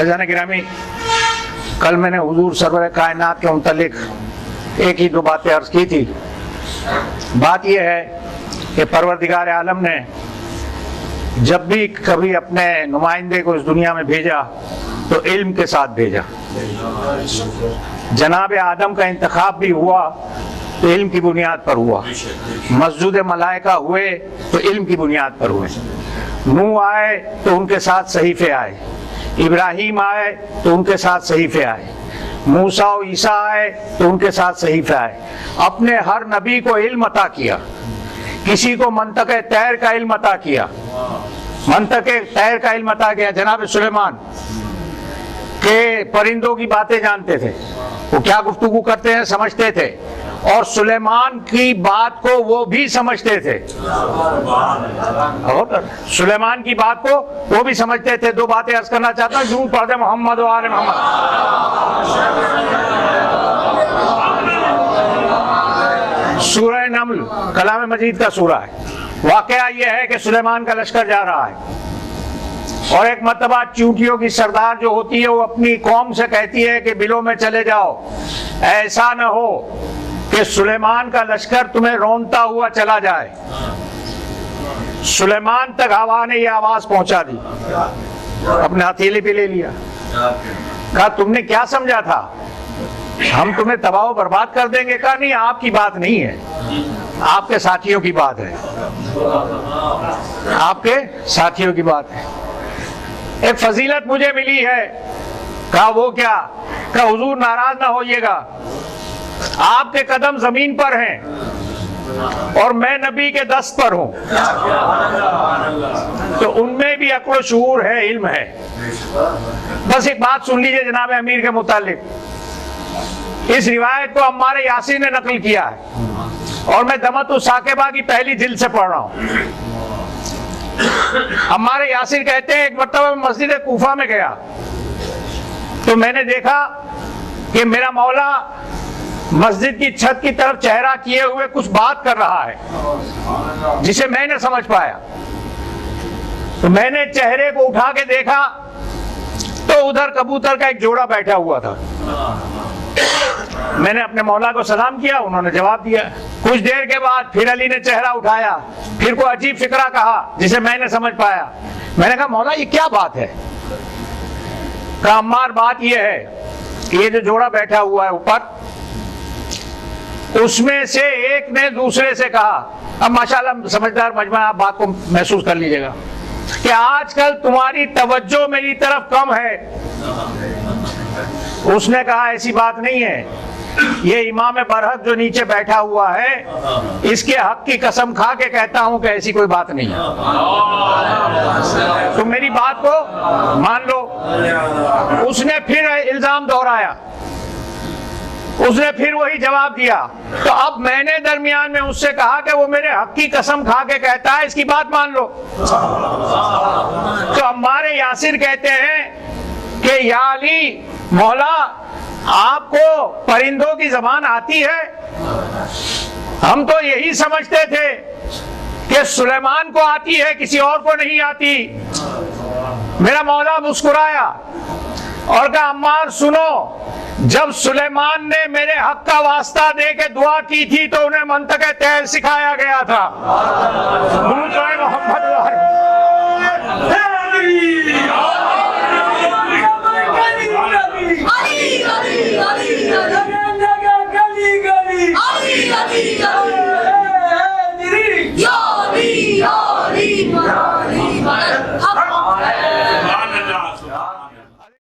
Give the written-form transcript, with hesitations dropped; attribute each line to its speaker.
Speaker 1: खजाना गिरामी, कल मैंने हुजूर सरवर कायनात के मुतालिक एक ही दो बातें अर्ज की थी। बात यह है कि परवरदिगार आलम ने जब भी कभी अपने नुमाइंदे को इस दुनिया में भेजा तो इल्म के साथ भेजा। जनाब आदम का इंतखाब भी हुआ तो इल्म की बुनियाद पर हुआ, मस्जूद मलाइका हुए तो इल्म की बुनियाद पर हुए, नूह आए तो उनके साथ सहीफे आए, इब्राहीम आए तो उनके साथ सहीफे आए, मूसा और ईसा आए तो उनके साथ सहीफे आए। अपने हर नबी को इल्म अता किया। किसी को मंतक़े तैर का इल्म अता किया, मंतक़े तैर का इल्म अता किया। जनाब सुलेमान के परिंदों की बातें जानते थे, वो क्या गुफ्तगू करते हैं समझते थे, और सुलेमान की बात को वो भी समझते थे, और सुलेमान की बात को वो भी समझते थे। दो बातें अर्ज करना चाहता हूँ, जरूर पढ़ दे मोहम्मद व आले मोहम्मद। सूरह नमल कलाम मजीद का सूरा है। वाकया ये है कि सुलेमान का लश्कर जा रहा है और एक मर्तबा चूंटियों की सरदार जो होती है वो अपनी कौम से कहती है कि बिलों में चले जाओ, ऐसा न हो कि सुलेमान का लश्कर तुम्हें रोनता हुआ चला जाए। सुलेमान तक हवा ने ये आवाज पहुंचा दी, अपने हथेली पे ले लिया, कहा तुमने क्या समझा था, हम तुम्हें तबाह बर्बाद कर देंगे? कहा नहीं, आपकी बात नहीं है, आपके साथियों की बात है, आपके साथियों की बात है। एक फजीलत मुझे मिली है। कहा वो क्या? कहा हुजूर नाराज ना होइएगा, आपके कदम जमीन पर हैं और मैं नबी के दस्त पर हूं, तो उनमें भी अक्ल शऊर है, इल्म है। बस एक बात सुन लीजिए जनाब अमीर के मुतालिक। इस रिवायत को अम्मार यासीर ने नकल किया है और मैं दमतु साकिबा की पहली जिल्द से पढ़ रहा हूं। अम्मार यासीर कहते हैं एक मर्तबा मैं मस्जिद कूफा में गया तो मैंने देखा कि मेरा मौला मस्जिद की छत की तरफ चेहरा किए हुए कुछ बात कर रहा है जिसे मैं न समझ पाया। तो मैंने चेहरे को उठा के देखा तो उधर कबूतर का एक जोड़ा बैठा हुआ था। मैंने अपने मौला को सलाम किया, उन्होंने जवाब दिया। कुछ देर के बाद फिर अली ने चेहरा उठाया, फिर कोई अजीब फिक्रा कहा जिसे मैं न समझ पाया। मैंने कहा मौला ये क्या बात है? कहा अम्मार बात ये है कि ये जो जोड़ा बैठा हुआ है ऊपर, उसमें से एक ने दूसरे से कहा, अब माशाल्लाह समझदार मजमा आप बात को महसूस कर लीजिएगा, कि आजकल तुम्हारी तवज्जो मेरी तरफ कम है। उसने कहा ऐसी बात नहीं है, ये इमाम बरहक जो नीचे बैठा हुआ है इसके हक की कसम खा के कहता हूं कि ऐसी कोई बात नहीं है, तो मेरी बात को मान लो। उसने फिर इल्जाम दोहराया, उसने फिर वही जवाब दिया। तो अब मैंने दरमियान में उससे कहा कि वो मेरे हक की कसम खा के कहता है, इसकी बात मान लो। तो हमारे यासिर कहते हैं कि या अली मौला आपको परिंदों की जबान आती है? हम तो यही समझते थे कि सुलेमान को आती है, किसी और को नहीं आती। मेरा मौला मुस्कुराया और कहा अम्मार सुनो, जब सुलेमान ने मेरे हक का वास्ता दे के दुआ की थी तो उन्हें मंतक़े तैर सिखाया गया था।